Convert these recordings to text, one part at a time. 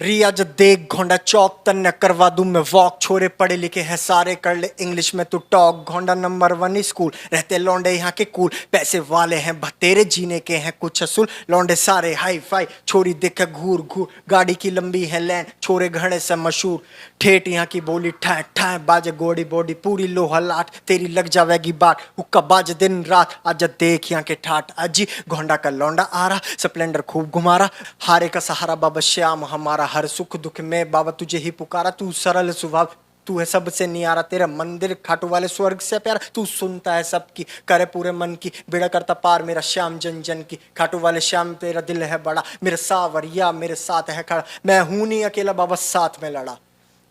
रिया जो देख घोंडा चौक तन्ने करवा दूं मैं वॉक। छोरे पढ़े लिखे हैं सारे कर ले इंग्लिश में तू टॉक। घोंडा नंबर 1 स्कूल रहते लौंडे यहाँ के कूल। पैसे वाले हैं भतेरे जीने के हैं कुछ असूल। लौंडे सारे हाई फाई छोरी देखे घूर घूर। गाड़ी की लंबी है लैन छोरे घड़े से मशहूर। ठेठ यहाँ की बोली ठै ठै बाजे गोड़ी बॉडी पूरी लोहा लाट। तेरी लग जावेगी बाट हुक्का बाज दिन रात। आज देख यहाँ के ठाट अजी घोंडा का लौंडा आ रहा। स्प्लेंडर खूब घुमा रहा। हारे का सहारा बाबा श्याम हमारा। हर सुख दुख में बाबा तुझे ही पुकारा। तू सरल स्वभाव तू है सबसे नियारा। तेरा मंदिर खाटू वाले स्वर्ग से प्यारा। तू सुनता है सबकी करे पूरे मन की। बेड़ा करता पार मेरा श्याम जन जन की। खाटू वाले श्याम तेरा दिल है बड़ा। मेरा सावरिया मेरे साथ है खड़ा। मैं हूं नहीं अकेला बाबा साथ में लड़ा।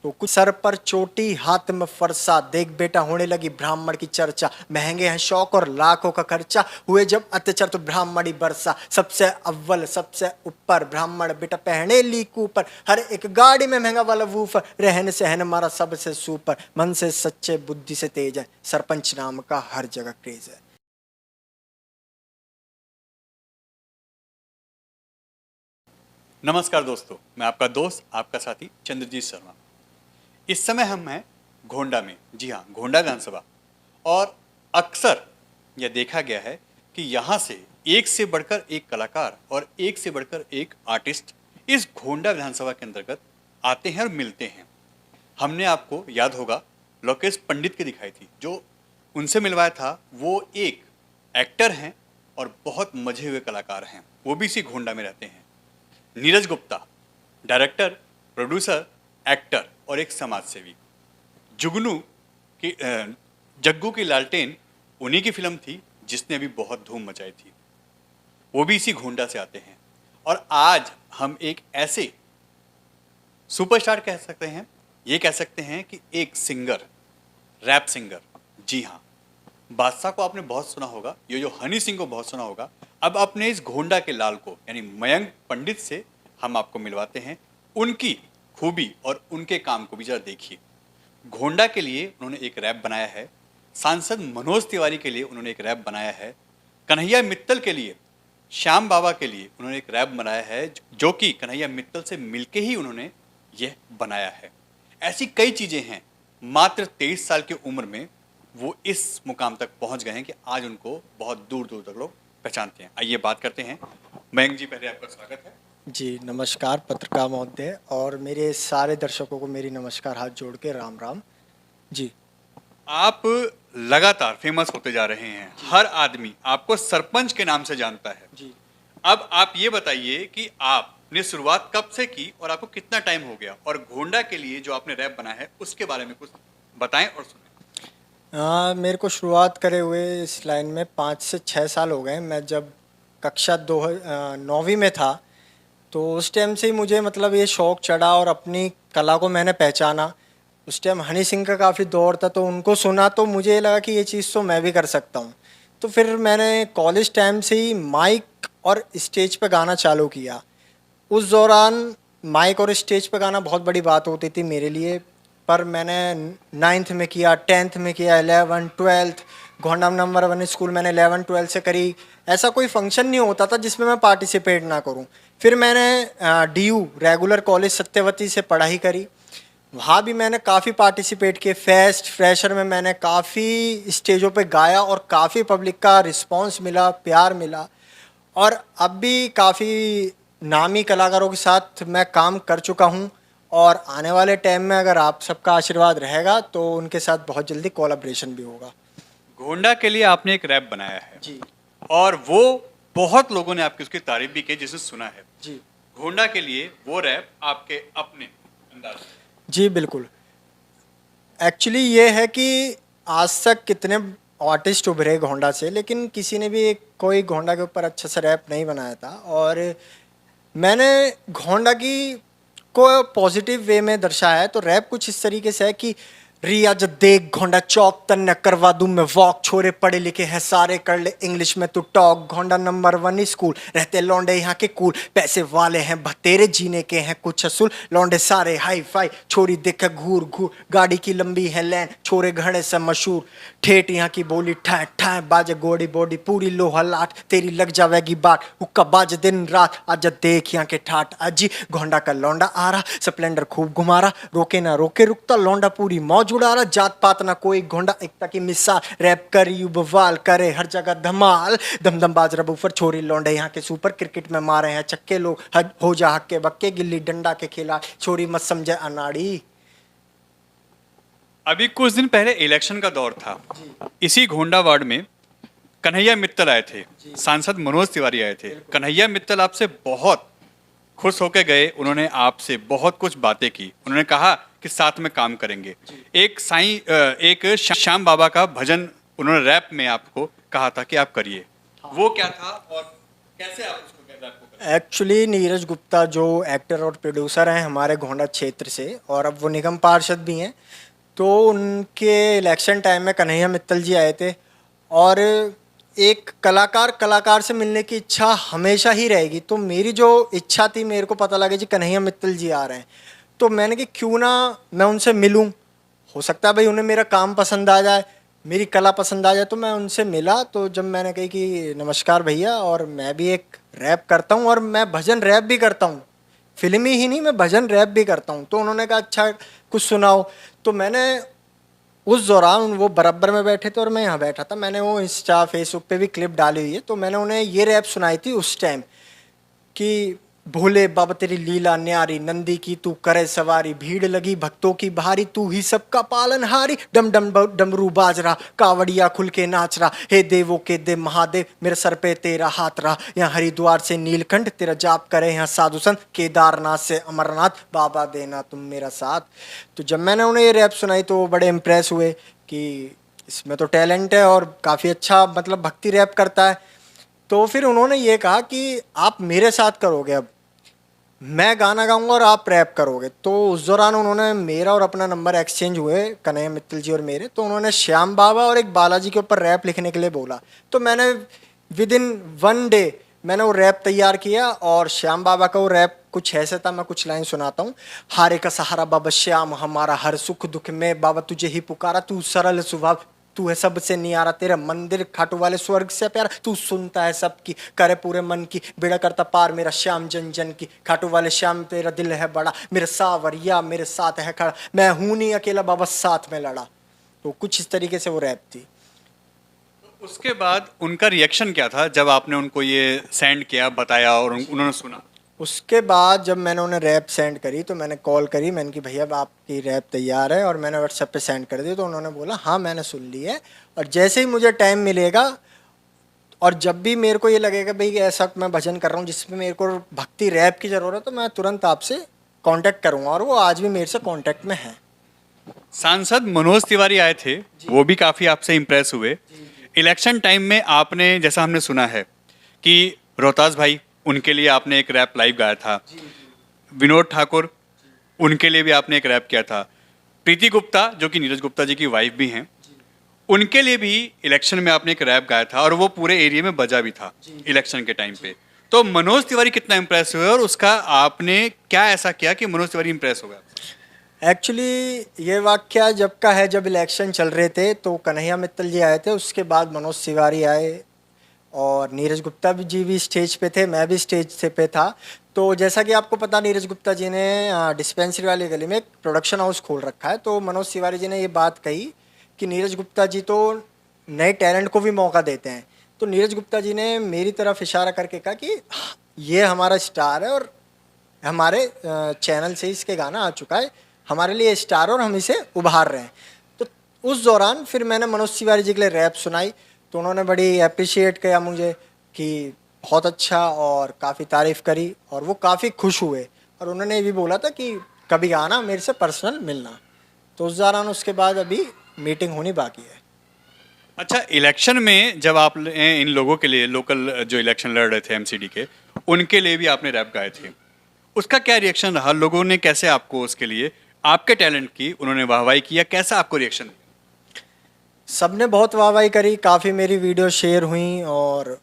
तो कुछ सर पर चोटी हाथ में फरसा। देख बेटा होने लगी ब्राह्मण की चर्चा। महंगे हैं शौक और लाखों का खर्चा। हुए जब अत्याचार तो ब्राह्मणी बरसा। सबसे अव्वल सबसे ऊपर ब्राह्मण बेटा पहने ली कूपर। हर एक गाड़ी में महंगा वाला वूफर। रहन सहन मारा सबसे सुपर। मन से सच्चे बुद्धि से तेज है। सरपंच नाम का हर जगह क्रेज है। नमस्कार दोस्तों, मैं आपका दोस्त आपका साथी चंद्रजीत शर्मा। इस समय हम हैं घोंडा में। जी हाँ, घोंडा विधानसभा। और अक्सर यह देखा गया है कि यहाँ से एक से बढ़कर एक कलाकार और एक से बढ़कर एक आर्टिस्ट इस घोंडा विधानसभा के अंतर्गत आते हैं और मिलते हैं। हमने आपको याद होगा लोकेश पंडित की दिखाई थी। जो उनसे मिलवाया था वो एक एक्टर हैं और बहुत मजे हुए कलाकार हैं। वो भी इसी घोंडा में रहते हैं। Neeraj Gupta director, producer, actor और एक समाज सेवी। जुगनू की जग्गू की लालटेन उन्हीं की फिल्म थी जिसने अभी बहुत धूम मचाई थी। वो भी इसी घोंडा से आते हैं। और आज हम एक ऐसे सुपरस्टार कह सकते हैं, ये कह सकते हैं कि एक सिंगर, रैप सिंगर। जी हाँ, बादशाह को आपने बहुत सुना होगा, ये जो हनी सिंह को बहुत सुना होगा। अब अपने इस घोंडा के लाल को यानी मयंक पंडित से हम आपको मिलवाते हैं। उनकी खूबी और उनके काम को भी जरा देखिए। घोंडा के लिए उन्होंने एक रैप बनाया है। सांसद मनोज तिवारी के लिए उन्होंने एक रैप बनाया है। कन्हैया मित्तल के लिए, श्याम बाबा के लिए उन्होंने एक रैप बनाया है जो कि कन्हैया मित्तल से मिलके ही उन्होंने यह बनाया है। ऐसी कई चीज़ें हैं। मात्र 23 साल की उम्र में वो इस मुकाम तक पहुंच गए हैं कि आज उनको बहुत दूर दूर तक लोग पहचानते हैं। आइए बात करते हैं। मयंक जी, पहले आपका स्वागत है। जी नमस्कार पत्रकार महोदय और मेरे सारे दर्शकों को मेरी नमस्कार हाथ जोड़ के राम राम। जी आप लगातार फेमस होते जा रहे हैं। हर आदमी आपको सरपंच के नाम से जानता है। जी अब आप ये बताइए कि आपने शुरुआत कब से की और आपको कितना टाइम हो गया, और घोंडा के लिए जो आपने रैप बनाया है उसके बारे में कुछ बताएं और सुनें। मेरे को शुरुआत करे हुए इस लाइन में 5 से 6 साल हो गए। मैं जब कक्षा 9वीं में था तो उस टाइम से ही मुझे मतलब ये शौक़ चढ़ा और अपनी कला को मैंने पहचाना। उस टाइम हनी सिंह का काफ़ी दौर था तो उनको सुना तो मुझे लगा कि ये चीज़ तो मैं भी कर सकता हूँ। तो फिर मैंने कॉलेज टाइम से ही माइक और स्टेज पे गाना चालू किया। उस दौरान माइक और स्टेज पे गाना बहुत बड़ी बात होती थी मेरे लिए। पर मैंने 9th में किया, 10th में किया, 11th 12th Ghonda number 1 school मैंने 11th 12th से करी। ऐसा कोई फंक्शन नहीं होता था जिसमें मैं पार्टिसिपेट ना करूं। फिर मैंने DU रेगुलर कॉलेज सत्यवती से पढ़ाई करी। वहाँ भी मैंने काफ़ी पार्टिसिपेट किए। फेस्ट फ्रेशर में मैंने काफ़ी स्टेजों पे गाया और काफ़ी पब्लिक का रिस्पांस मिला, प्यार मिला। और अब भी काफ़ी नामी कलाकारों के साथ मैं काम कर चुका हूँ और आने वाले टाइम में अगर आप सबका आशीर्वाद रहेगा तो उनके साथ बहुत जल्दी कोलैबोरेशन भी होगा। घोंडा के लिए आपने एक रैप बनाया है जी और वो बहुत लोगों ने आपकी उसकी तारीफ भी की जिसे सुना है। जी घोंडा के लिए वो रैप आपके अपने अंदाज में। जी बिल्कुल। एक्चुअली ये है कि आज तक कितने आर्टिस्ट उभरे घोंडा से, लेकिन किसी ने भी कोई घोंडा के ऊपर अच्छा सा रैप नहीं बनाया था। और मैंने घोंडा की को पॉजिटिव वे में दर्शाया है। तो रैप कुछ इस तरीके से है कि रिया जो देख घोंडा चौक तन्ने करवा दूं मैं वॉक। छोरे पढ़े लिखे हैं सारे कर ले इंग्लिश में तू टॉक। घोंडा नंबर 1 स्कूल रहते लौंडे यहाँ के कूल। पैसे वाले हैं भतेरे जीने के हैं कुछ असूल। लौंडे सारे हाई फाई छोरी देखे घूर घूर। गाड़ी की लंबी है लैन छोरे घड़े से मशहूर। ठेठ यहाँ की बोली ठै ठै बाजे गोड़ी बॉडी पूरी लोहा लाट तेरी लग जावेगी बाट हुक्का बाज दिन रात आज देख यहाँ के ठाट अजी घोंडा का लौंडा आ रहा स्प्लेंडर खूब घुमा रहा रोके ना रोके रुकता लौंडा पूरी मौज उड़ा रहा जात पात ना कोई घोंडा एकता की मिसाल रैप करी यू बवाल करे हर जगह धमाल दम दम बाज रहा ऊपर छोरी लौंडे यहाँ के सुपर क्रिकेट में मारे हैं चक्के लोग हद हो जा हक्के बक्के गिल्ली डंडा के खिला छोरी मत समझे अनाड़ी। अभी कुछ दिन पहले इलेक्शन का दौर था। इसी घोंडा वार्ड में कन्हैया मित्तल आए थे, सांसद मनोज तिवारी आए थे। कन्हैया मित्तल आपसे बहुत खुश होकर गए, उन्होंने आपसे बहुत कुछ बातें की, उन्होंने कहा कि साथ में काम करेंगे। एक श्याम बाबा का भजन उन्होंने रैप में आपको कहा था कि आप करिए। वो क्या था और कैसे आप उसको रैप को करें? एक्चुअली नीरज गुप्ता जो एक्टर और प्रोड्यूसर हैं हमारे घोंडा क्षेत्र से और अब वो निगम पार्षद भी हैं, तो उनके इलेक्शन टाइम में कन्हैया मित्तल जी आए थे और एक कलाकार से मिलने की इच्छा हमेशा ही रहेगी। तो मेरी जो इच्छा थी, मेरे को पता लगा जी कन्हैया मित्तल जी आ रहे हैं, तो मैंने कि क्यों ना मैं उनसे मिलूं, हो सकता है भाई उन्हें मेरा काम पसंद आ जाए, मेरी कला पसंद आ जाए। तो मैं उनसे मिला, तो जब मैंने कही कि नमस्कार भैया, और मैं भी एक रैप करता हूँ और मैं भजन रैप भी करता हूँ, फिल्मी ही नहीं मैं भजन रैप भी करता हूँ। तो उन्होंने कहा अच्छा कुछ सुनाओ। तो मैंने उस दौरान, वो बराबर में बैठे थे और मैं यहाँ बैठा था, मैंने वो इंस्टा फेसबुक पे भी क्लिप डाली हुई है, तो मैंने उन्हें ये रैप सुनाई थी उस टाइम कि भोले बाबा तेरी लीला न्यारी, नंदी की तू करे सवारी, भीड़ लगी भक्तों की भारी, तू ही सबका पालनहारी, डम डम डमरू बाज रहा, कावड़िया खुल के नाच रहा, हे देवों के देव महादेव मेरे सर पे तेरा हाथ रहा, यहाँ हरिद्वार से नीलकंठ तेरा जाप करे, यहाँ साधु संत केदारनाथ से अमरनाथ, बाबा देना तुम मेरा साथ। तो जब मैंने उन्हें ये रैप सुनाई तो वो बड़े इम्प्रेस हुए कि इसमें तो टैलेंट है और काफ़ी अच्छा मतलब भक्ति रैप करता है। तो फिर उन्होंने ये कहा कि आप मेरे साथ करोगे, अब मैं गाना गाऊंगा और आप रैप करोगे। तो उस दौरान उन्होंने मेरा और अपना नंबर एक्सचेंज हुए, कन्हैया मित्तल जी और मेरे। तो उन्होंने श्याम बाबा और एक बालाजी के ऊपर रैप लिखने के लिए बोला, तो मैंने विद इन 1 डे मैंने वो रैप तैयार किया। और श्याम बाबा का वो रैप कुछ ऐसे था, मैं कुछ लाइन सुनाता हूँ। हारे का सहारा बाबा श्याम हमारा, हर सुख दुख में बाबा तुझे ही पुकारा, तू सरल स्वभाव तू है सबसे नियारा, तेरा मंदिर खाटू वाले स्वर्ग से प्यारा, तू सुनता है सबकी करे पूरे मन की, बेड़ा करता पार मेरा श्याम जन जन की, खाटू वाले श्याम तेरा दिल है बड़ा, मेरा सावरिया मेरे साथ है खड़ा, मैं हूं नहीं अकेला बाबा साथ में लड़ा। तो कुछ इस तरीके से वो रैप थी। उसके बाद उनका रिएक्शन क्या था जब आपने उनको ये सेंड किया, बताया और उन्होंने सुना? उसके बाद जब मैंने उन्हें रैप सेंड करी तो मैंने कॉल करी, मैंने कि भैया अब आपकी रैप तैयार है, और मैंने व्हाट्सएप पे सेंड कर दी। तो उन्होंने बोला हाँ मैंने सुन ली है, और जैसे ही मुझे टाइम मिलेगा और जब भी मेरे को ये लगेगा भाई कि ऐसा मैं भजन कर रहा हूँ जिसमें मेरे को भक्ति रैप की ज़रूरत है, तो मैं तुरंत आपसे कांटेक्ट करूँगा, और वो आज भी मेरे से कांटेक्ट में है। सांसद मनोज तिवारी आए थे, वो भी काफ़ी आपसे इम्प्रेस हुए। इलेक्शन टाइम में आपने, जैसा हमने सुना है कि रोहतास भाई, उनके लिए आपने एक रैप लाइव गाया था। विनोद ठाकुर, उनके लिए भी आपने एक रैप किया था। प्रीति गुप्ता जो कि नीरज गुप्ता जी की वाइफ भी हैं, उनके लिए भी इलेक्शन में आपने एक रैप गाया था और वो पूरे एरिया में बजा भी था इलेक्शन के टाइम पे। तो मनोज तिवारी कितना इम्प्रेस हुए और उसका आपने क्या ऐसा किया कि मनोज तिवारी इम्प्रेस हो गया? एक्चुअली ये वाक्या जब का है, जब इलेक्शन चल रहे थे तो कन्हैया मित्तल जी आए थे, उसके बाद मनोज तिवारी आए और नीरज गुप्ता जी भी स्टेज पे थे, मैं भी स्टेज से पे था। तो जैसा कि आपको पता, नीरज गुप्ता जी ने डिस्पेंसरी वाली गली में एक प्रोडक्शन हाउस खोल रखा है। तो मनोज तिवारी जी ने ये बात कही कि नीरज गुप्ता जी तो नए टैलेंट को भी मौका देते हैं। तो नीरज गुप्ता जी ने मेरी तरफ इशारा करके कहा कि ये हमारा स्टार है और हमारे चैनल से इसके गाना आ चुका है, हमारे लिए स्टार और हम इसे उभार रहे हैं। तो उस दौरान फिर मैंने मनोज तिवारी जी के लिए रैप सुनाई, तो उन्होंने बड़ी अप्रिशिएट किया मुझे कि बहुत अच्छा, और काफ़ी तारीफ़ करी, और वो काफ़ी खुश हुए। और उन्होंने ये भी बोला था कि कभी आना मेरे से पर्सनल मिलना। तो उस दौरान उसके बाद अभी मीटिंग होनी बाकी है। अच्छा, इलेक्शन में जब आप इन लोगों के लिए, लोकल जो इलेक्शन लड़ रहे थे एमसीडी के, उनके लिए भी आपने रैप गाए थे, उसका क्या रिएक्शन रहा? लोगों ने कैसे आपको उसके लिए, आपके टैलेंट की उन्होंने वाहवाही किया, कैसा आपको रिएक्शन? सबने बहुत वाहवाही करी, काफ़ी मेरी वीडियो शेयर हुई और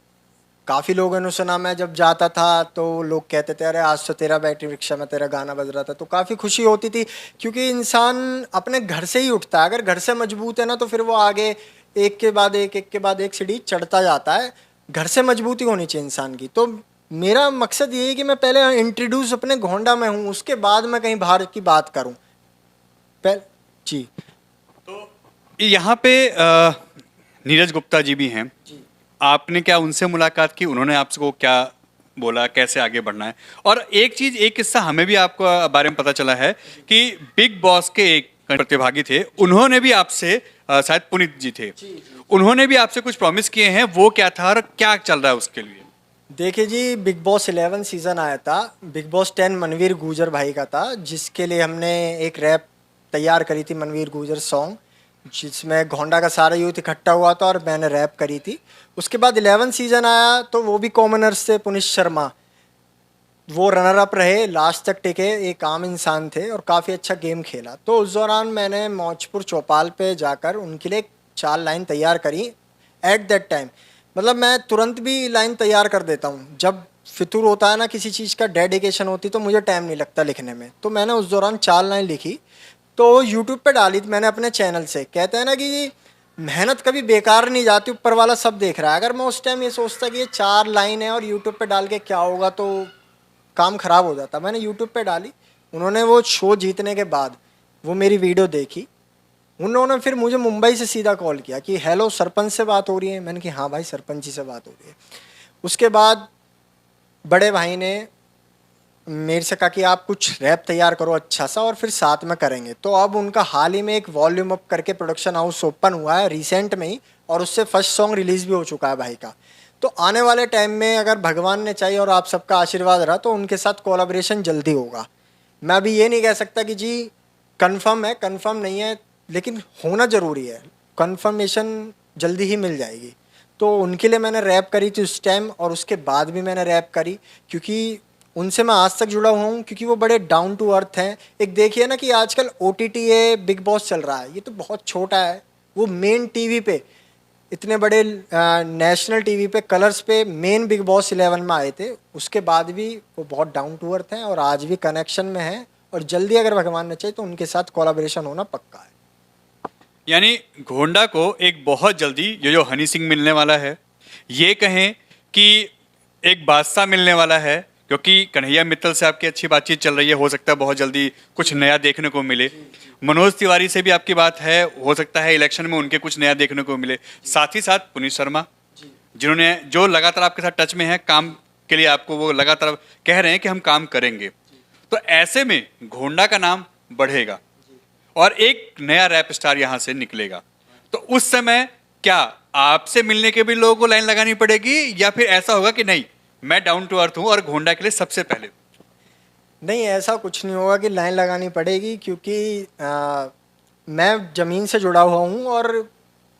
काफ़ी लोगों ने सुना। मैं जब जाता था तो लोग कहते थे अरे आज तो तेरा बैटरी रिक्शा में तेरा गाना बज रहा था। तो काफ़ी खुशी होती थी, क्योंकि इंसान अपने घर से ही उठता है। अगर घर से मजबूत है ना तो फिर वो आगे एक के बाद एक सीढ़ी चढ़ता जाता है। घर से मजबूती होनी चाहिए इंसान की। तो मेरा मकसद ये है कि मैं पहले इंट्रोड्यूस अपने गोंडा में हूँ, उसके बाद मैं कहीं बाहर की बात करूँ। पहले जी यहाँ पे नीरज गुप्ता जी भी हैं। आपने क्या उनसे मुलाकात की? उन्होंने आपको क्या बोला, कैसे आगे बढ़ना है? और एक चीज, एक किस्सा हमें भी आपको बारे में पता चला है कि बिग बॉस के एक प्रतिभागी थे, उन्होंने भी आपसे शायद पुनीत जी थे, उन्होंने भी आपसे कुछ प्रॉमिस किए हैं। वो क्या था और क्या चल रहा है उसके लिए? देखिए जी, बिग बॉस 11 सीज़न आया था। बिग बॉस 10 मनवीर गुर्जर भाई का था, जिसके लिए हमने एक रैप तैयार करी थी, मनवीर गुर्जर सॉन्ग, जिसमें गोंडा का सारा यूथ इकट्ठा हुआ था और मैंने रैप करी थी। उसके बाद 11 सीज़न आया तो वो भी कॉमनर्स थे, पुनीत शर्मा वो रनर अप रहे, लास्ट तक टिके, एक आम इंसान थे और काफ़ी अच्छा गेम खेला। तो उस दौरान मैंने मौजपुर चौपाल पे जाकर उनके लिए 4 लाइन तैयार करी एट दैट टाइम। मतलब मैं तुरंत भी लाइन तैयार कर देता हूँ। जब फितूर होता है ना, किसी चीज़ का डेडिकेशन होती, तो मुझे टाइम नहीं लगता लिखने में। तो मैंने उस दौरान 4 लाइन लिखी, तो यूट्यूब पे डाली थी मैंने अपने चैनल से। कहते हैं ना कि मेहनत कभी बेकार नहीं जाती, ऊपर वाला सब देख रहा है। अगर मैं उस टाइम ये सोचता कि ये 4 लाइन है और यूट्यूब पे डाल के क्या होगा, तो काम ख़राब हो जाता। मैंने यूट्यूब पे डाली, उन्होंने वो शो जीतने के बाद वो मेरी वीडियो देखी। उन्होंने फिर मुझे मुंबई से सीधा कॉल किया कि हेलो, सरपंच से बात हो रही है? मैंने कहा हाँ भाई, सरपंच जी से बात हो रही है। उसके बाद बड़े भाई ने मेरे से कहा कि आप कुछ रैप तैयार करो अच्छा सा और फिर साथ में करेंगे। तो अब उनका हाल ही में एक वॉल्यूम अप करके प्रोडक्शन हाउस ओपन हुआ है रिसेंट में ही, और उससे फर्स्ट सॉन्ग रिलीज़ भी हो चुका है भाई का। तो आने वाले टाइम में अगर भगवान ने चाहिए और आप सबका आशीर्वाद रहा, तो उनके साथ कोलैबोरेशन जल्दी होगा। मैं अभी ये नहीं कह सकता कि जी कंफर्म है, कंफर्म नहीं है, लेकिन होना ज़रूरी है। कंफर्मेशन जल्दी ही मिल जाएगी। तो उनके लिए मैंने रैप करी थी उस टाइम, और उसके बाद भी मैंने रैप करी, क्योंकि उनसे मैं आज तक जुड़ा हुआ हूँ, क्योंकि वो बड़े डाउन टू अर्थ हैं। एक देखिए ना कि आजकल OTT बिग बॉस चल रहा है, ये तो बहुत छोटा है। वो मेन टीवी पे, इतने बड़े नेशनल टीवी पे, कलर्स पे मेन बिग बॉस 11 में आए थे। उसके बाद भी वो बहुत डाउन टू अर्थ हैं और आज भी कनेक्शन में हैं, और जल्दी अगर भगवान ने चाहे तो उनके साथ कोलैबोरेशन होना पक्का है। यानी घोंडा को एक बहुत जल्दी ये जो हनी सिंह मिलने वाला है, ये कहें कि एक बादशाह मिलने वाला है, क्योंकि कन्हैया मित्तल से आपकी अच्छी बातचीत चल रही है, हो सकता है बहुत जल्दी कुछ नया देखने को मिले। मनोज तिवारी से भी आपकी बात है, हो सकता है इलेक्शन में उनके कुछ नया देखने को मिले। साथ ही साथ पुनीत शर्मा, जिन्होंने जो लगातार आपके साथ टच में है, काम के लिए आपको वो लगातार कह रहे हैं कि हम काम करेंगे। तो ऐसे में घोंडा का नाम बढ़ेगा और एक नया रैप स्टार यहाँ से निकलेगा। तो उस समय क्या आपसे मिलने के भी लोगों को लाइन लगानी पड़ेगी, या फिर ऐसा होगा कि नहीं, मैं डाउन टू अर्थ हूँ और घोंडा के लिए सबसे पहले? नहीं, ऐसा कुछ नहीं होगा कि लाइन लगानी पड़ेगी, क्योंकि मैं ज़मीन से जुड़ा हुआ हूँ, और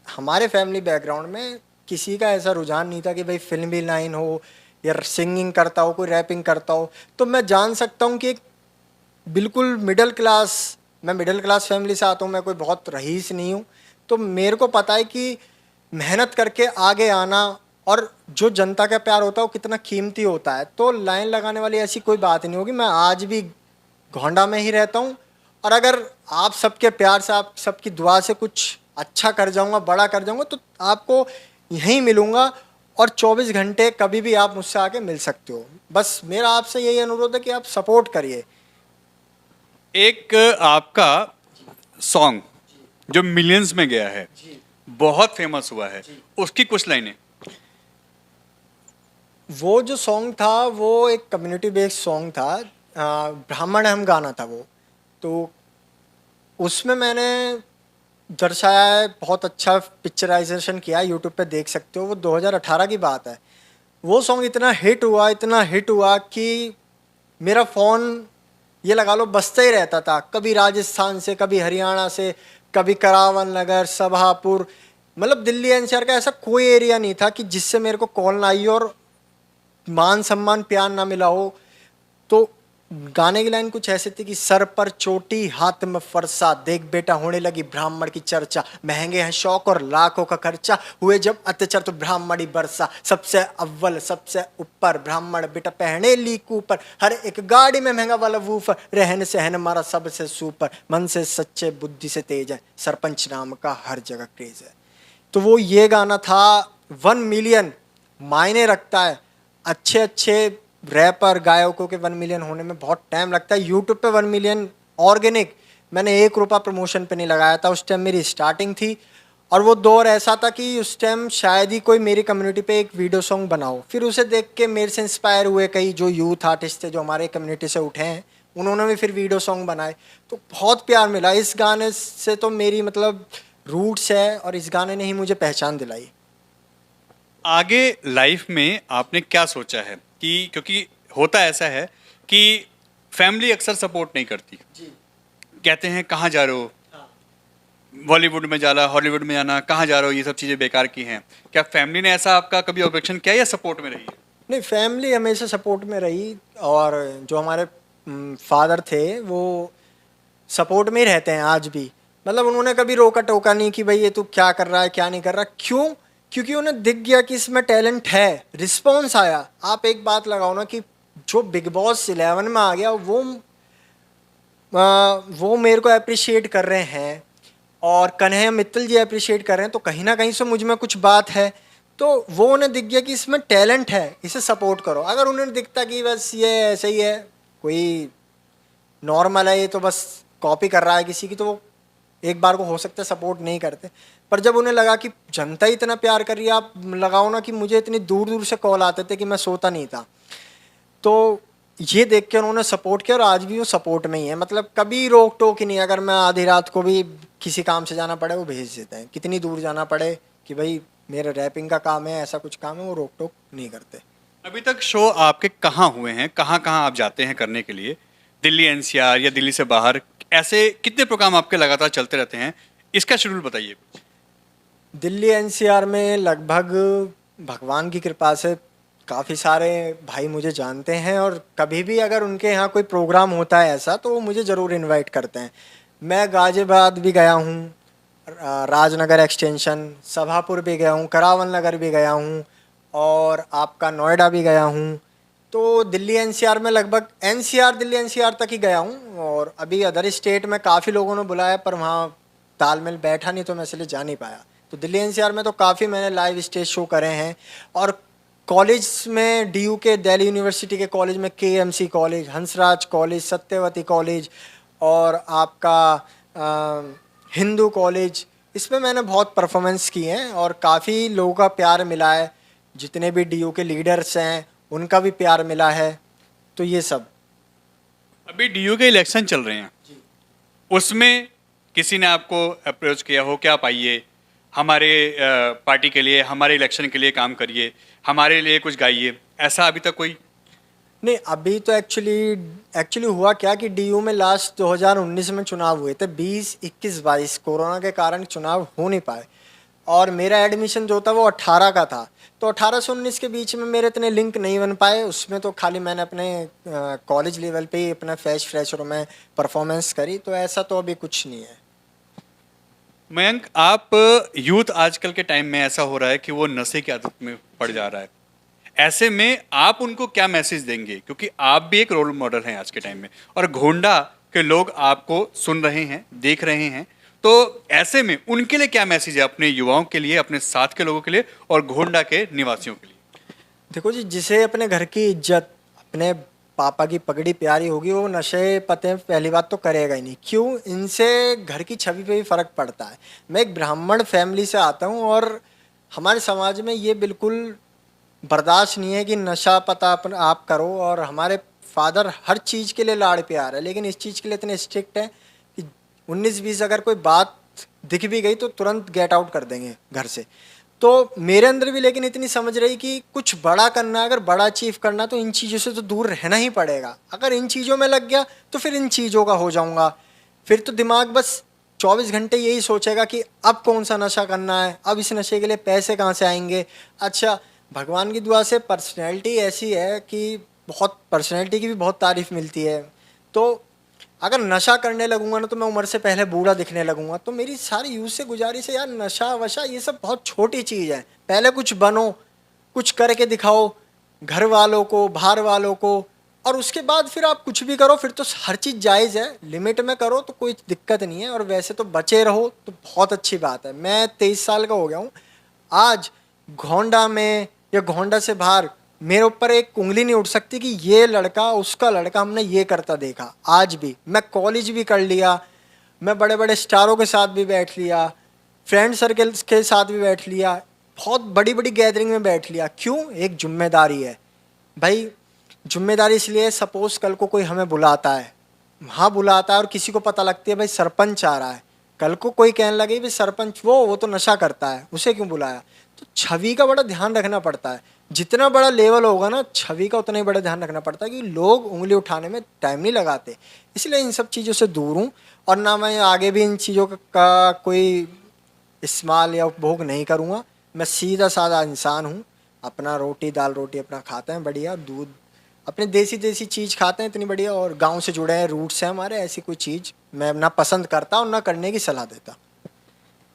हमारे फैमिली बैकग्राउंड में किसी का ऐसा रुझान नहीं था कि भाई फिल्मी लाइन हो या सिंगिंग करता हो, कोई रैपिंग करता हो। तो मैं जान सकता हूँ कि एक बिल्कुल मैं मिडिल क्लास फैमिली से आता हूँ, मैं कोई बहुत रईस नहीं हूँ। तो मेरे को पता है कि मेहनत करके आगे आना और जो जनता का प्यार होता है वो कितना कीमती होता है। तो लाइन लगाने वाली ऐसी कोई बात नहीं होगी। मैं आज भी गोंडा में ही रहता हूँ, और अगर आप सबके प्यार से, आप सबकी दुआ से कुछ अच्छा कर जाऊँगा, बड़ा कर जाऊँगा, तो आपको यहीं मिलूँगा। और 24 घंटे कभी भी आप मुझसे आके मिल सकते हो। बस मेरा आपसे यही अनुरोध है कि आप सपोर्ट करिए। एक आपका सॉन्ग जो मिलियंस में गया है, बहुत फेमस हुआ है, उसकी कुछ लाइनें। वो जो सॉन्ग था वो एक कम्युनिटी बेस्ड सॉन्ग था, ब्राह्मण हम गाना था वो। तो उसमें मैंने दर्शाया है, बहुत अच्छा पिक्चराइजेशन किया, यूट्यूब पे देख सकते हो। वो 2018 की बात है। वो सॉन्ग इतना हिट हुआ कि मेरा फ़ोन ये लगा लो बजता ही रहता था, कभी राजस्थान से, कभी हरियाणा से, कभी करावन नगर, सभापुर, मतलब दिल्ली एनसीआर का ऐसा कोई एरिया नहीं था कि जिससे मेरे को कॉल ना आई और मान सम्मान प्यार ना मिला हो। तो गाने की लाइन कुछ ऐसी थी कि सर पर चोटी हाथ में फरसा, देख बेटा होने लगी ब्राह्मण की चर्चा, महंगे हैं शौक और लाखों का खर्चा, हुए जब अत्याचार तो ब्राह्मणी बरसा, सबसे अव्वल सबसे ऊपर ब्राह्मण बेटा पहने ली कूपर, हर एक गाड़ी में महंगा वाला वूफर, रहन सहन हमारा सबसे सुपर, मन से सच्चे बुद्धि से तेज है, सरपंच नाम का हर जगह क्रेज है। तो वो ये गाना था 1 मिलियन मायने रखता है। अच्छे अच्छे रैपर गायकों के 1 मिलियन होने में बहुत टाइम लगता है। यूट्यूब पे 1 मिलियन ऑर्गेनिक मैंने 1 रुपया प्रमोशन पे नहीं लगाया था। उस टाइम मेरी स्टार्टिंग थी और वो दौर ऐसा था कि उस टाइम शायद ही कोई मेरी कम्युनिटी पे एक वीडियो सॉन्ग बनाओ। फिर उसे देख के मेरे से इंस्पायर हुए कई जो यूथ आर्टिस्ट थे जो हमारे कम्युनिटी से उठे हैं, उन्होंने भी फिर वीडियो सॉन्ग बनाए, तो बहुत प्यार मिला। इस गाने से तो मेरी मतलब रूट्स है और इस गाने ने ही मुझे पहचान दिलाई। आगे लाइफ में आपने क्या सोचा है कि क्योंकि होता ऐसा है कि फैमिली अक्सर सपोर्ट नहीं करती, जी कहते हैं कहाँ जा रहे हो, बॉलीवुड में जाना, हॉलीवुड में जाना, कहाँ जा रहे हो, ये सब चीज़ें बेकार की हैं। क्या फैमिली ने ऐसा आपका कभी ऑब्जेक्शन किया या सपोर्ट में रही है? नहीं, फैमिली हमेशा सपोर्ट में रही और जो हमारे फादर थे वो सपोर्ट में ही रहते हैं आज भी। मतलब उन्होंने कभी रोका टोका नहीं कि भाई ये तू क्या कर रहा है क्या नहीं कर रहा। क्यों? क्योंकि उन्हें दिख गया कि इसमें टैलेंट है, रिस्पॉन्स आया। आप एक बात लगाओ ना कि जो बिग बॉस 11 में आ गया वो मेरे को अप्रिशिएट कर रहे हैं और कन्हैया मित्तल जी अप्रिशिएट कर रहे हैं, तो कहीं ना कहीं से मुझ में कुछ बात है। तो वो उन्हें दिख गया कि इसमें टैलेंट है, इसे सपोर्ट करो। अगर उन्हें दिखता कि बस ये ऐसे ही है, कोई नॉर्मल है, ये तो बस कॉपी कर रहा है किसी की, तो वो एक बार को हो सकता है सपोर्ट नहीं करते। पर जब उन्हें लगा कि जनता ही इतना प्यार कर रही है, आप लगाओ ना कि मुझे इतनी दूर दूर से कॉल आते थे कि मैं सोता नहीं था, तो ये देख के उन्होंने सपोर्ट किया और आज भी वो सपोर्ट में ही है। मतलब कभी रोक टोक ही नहीं। अगर मैं आधी रात को भी किसी काम से जाना पड़े वो भेज देते हैं, कितनी दूर जाना पड़े कि भाई मेरा रैपिंग का काम है, ऐसा कुछ काम है, वो रोक टोक नहीं करते। अभी तक शो आपके कहाँ हुए हैं, कहाँ कहाँ आप जाते हैं करने के लिए? दिल्ली एनसीआर या दिल्ली से बाहर, ऐसे कितने प्रोग्राम आपके लगातार चलते रहते हैं? इसका शेड्यूल बताइए कुछ। दिल्ली एनसीआर में लगभग भगवान की कृपा से काफ़ी सारे भाई मुझे जानते हैं और कभी भी अगर उनके यहाँ कोई प्रोग्राम होता है ऐसा तो वो मुझे ज़रूर इनवाइट करते हैं। मैं गाज़ियाबाद भी गया हूँ, राजनगर एक्सटेंशन, सभापुर भी गया हूँ, करावल नगर भी गया हूँ और आपका नोएडा भी गया हूँ। तो दिल्ली एनसीआर में लगभग एनसीआर दिल्ली एनसीआर तक ही गया हूँ और अभी अदर स्टेट में काफ़ी लोगों ने बुलाया पर वहाँ तालमेल बैठा नहीं तो मैं इसलिए जा नहीं पाया। तो दिल्ली एनसीआर में तो काफ़ी मैंने लाइव स्टेज शो करे हैं। और कॉलेज में डीयू के दिल्ली यूनिवर्सिटी के कॉलेज में KMC college, Hansraj college, Satyavati college और आपका हिंदू कॉलेज, इसमें मैंने बहुत परफॉर्मेंस की हैं और काफ़ी लोगों का प्यार मिला है। जितने भी डीयू के लीडर्स हैं उनका भी प्यार मिला है। तो ये सब। अभी डीयू के इलेक्शन चल रहे हैं, उसमें किसी ने आपको अप्रोच किया हो कि आप आइए हमारे पार्टी के लिए, हमारे इलेक्शन के लिए काम करिए, हमारे लिए कुछ गाइए, ऐसा अभी तक कोई? नहीं, अभी तो एक्चुअली हुआ क्या कि डीयू में लास्ट 2019 में चुनाव हुए थे, 20, 21, 22 कोरोना के कारण चुनाव हो नहीं पाए और मेरा एडमिशन जो था वो 18 का था। तो 18 से 19 के बीच में मेरे इतने लिंक नहीं बन पाए। उसमें तो खाली मैंने अपने कॉलेज लेवल पे ही अपना फ्रेशर में परफॉर्मेंस करी। तो ऐसा तो अभी कुछ नहीं है। मयंक, आप यूथ आजकल के टाइम में ऐसा हो रहा है कि वो नशे की आदत में पड़ जा रहा है, ऐसे में आप उनको क्या मैसेज देंगे? क्योंकि आप भी एक रोल मॉडल हैं आज के टाइम में और घोंडा के लोग आपको सुन रहे हैं, देख रहे हैं, तो ऐसे में उनके लिए क्या मैसेज है, अपने युवाओं के लिए, अपने साथ के लोगों के लिए और घोंडा के निवासियों के लिए? देखो जी, जिसे अपने घर की इज्जत, अपने पापा की पगड़ी प्यारी होगी वो नशे पते पहली बात तो करेगा ही नहीं। क्यों? इनसे घर की छवि पे भी फ़र्क पड़ता है। मैं एक ब्राह्मण फैमिली से आता हूँ और हमारे समाज में ये बिल्कुल बर्दाश्त नहीं है कि नशा पता आप करो। और हमारे फादर हर चीज़ के लिए लाड़ प्यार है, लेकिन इस चीज़ के लिए इतने स्ट्रिक्ट हैं कि 19-20 अगर कोई बात दिख भी गई तो तुरंत गेट आउट कर देंगे घर से। तो मेरे अंदर भी लेकिन इतनी समझ रही कि कुछ बड़ा करना है, अगर बड़ा अचीव करना तो इन चीज़ों से तो दूर रहना ही पड़ेगा। अगर इन चीज़ों में लग गया तो फिर इन चीज़ों का हो जाऊंगा। फिर तो दिमाग बस 24 घंटे यही सोचेगा कि अब कौन सा नशा करना है, अब इस नशे के लिए पैसे कहाँ से आएंगे। अच्छा, भगवान की दुआ से पर्सनैलिटी ऐसी है कि पर्सनैलिटी की भी बहुत तारीफ़ मिलती है। तो अगर नशा करने लगूंगा ना तो मैं उम्र से पहले बूढ़ा दिखने लगूंगा। तो मेरी सारी यूथ से गुजारिश है यार, नशा वशा ये सब बहुत छोटी चीज़ है। पहले कुछ बनो, कुछ करके दिखाओ घर वालों को, बाहर वालों को, और उसके बाद फिर आप कुछ भी करो, फिर तो हर चीज़ जायज़ है, लिमिट में करो तो कोई दिक्कत नहीं है। और वैसे तो बचे रहो तो बहुत अच्छी बात है। मैं 23 साल का हो गया हूँ, आज घोंडा में या घोंडा से बाहर मेरे ऊपर एक उंगली नहीं उठ सकती कि ये लड़का उसका लड़का हमने ये करता देखा। आज भी मैं कॉलेज भी कर लिया, मैं बड़े बड़े स्टारों के साथ भी बैठ लिया, फ्रेंड सर्कल्स के साथ भी बैठ लिया, बहुत बड़ी बड़ी गैदरिंग में बैठ लिया। क्यों? एक जिम्मेदारी है भाई। जिम्मेदारी इसलिए, सपोज कल को कोई हमें बुलाता है, हाँ बुलाता है और किसी को पता लगती है भाई सरपंच आ रहा है, कल को कोई कहने लगे भाई सरपंच वो तो नशा करता है, उसे क्यों बुलाया? तो छवि का बड़ा ध्यान रखना पड़ता है। जितना बड़ा लेवल होगा ना, छवि का उतना ही बड़ा ध्यान रखना पड़ता है कि लोग उंगली उठाने में टाइम नहीं लगाते। इसलिए इन सब चीज़ों से दूर हूँ, और ना मैं आगे भी इन चीज़ों का कोई इस्तेमाल या उपभोग नहीं करूँगा। मैं सीधा साधा इंसान हूँ, अपना रोटी दाल रोटी अपना खाते हैं बढ़िया, दूध अपने देसी देसी चीज़ खाते हैं इतनी बढ़िया, और गांव से जुड़े हैं, रूट्स हैं हमारे। ऐसी कोई चीज़ मैं ना पसंद करता और ना करने की सलाह देता।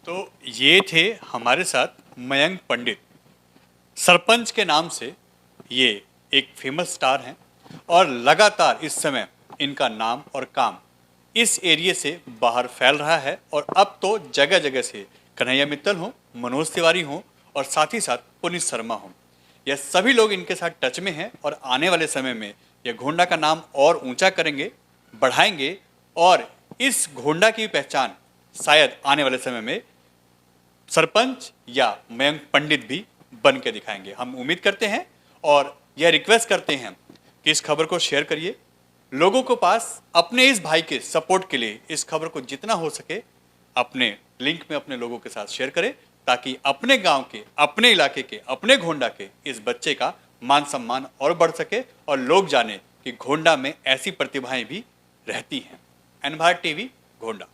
तो ये थे हमारे साथ मयंक पंडित। सरपंच के नाम से ये एक फेमस स्टार हैं और लगातार इस समय इनका नाम और काम इस एरिया से बाहर फैल रहा है। और अब तो जगह जगह से कन्हैया मित्तल हों, मनोज तिवारी हों और साथ ही साथ पुनीत शर्मा हों, यह सभी लोग इनके साथ टच में हैं। और आने वाले समय में यह घोंडा का नाम और ऊंचा करेंगे, बढ़ाएंगे, और इस घोंडा की पहचान शायद आने वाले समय में सरपंच या मयंक पंडित भी बन के दिखाएंगे। हम उम्मीद करते हैं और यह रिक्वेस्ट करते हैं कि इस खबर को शेयर करिए लोगों को पास। अपने इस भाई के सपोर्ट के लिए इस खबर को जितना हो सके अपने लिंक में अपने लोगों के साथ शेयर करें, ताकि अपने गांव के, अपने इलाके के, अपने घोंडा के इस बच्चे का मान सम्मान और बढ़ सके और लोग जाने कि घोंडा में ऐसी प्रतिभाएं भी रहती हैं। N Bharat TV, Ghonda.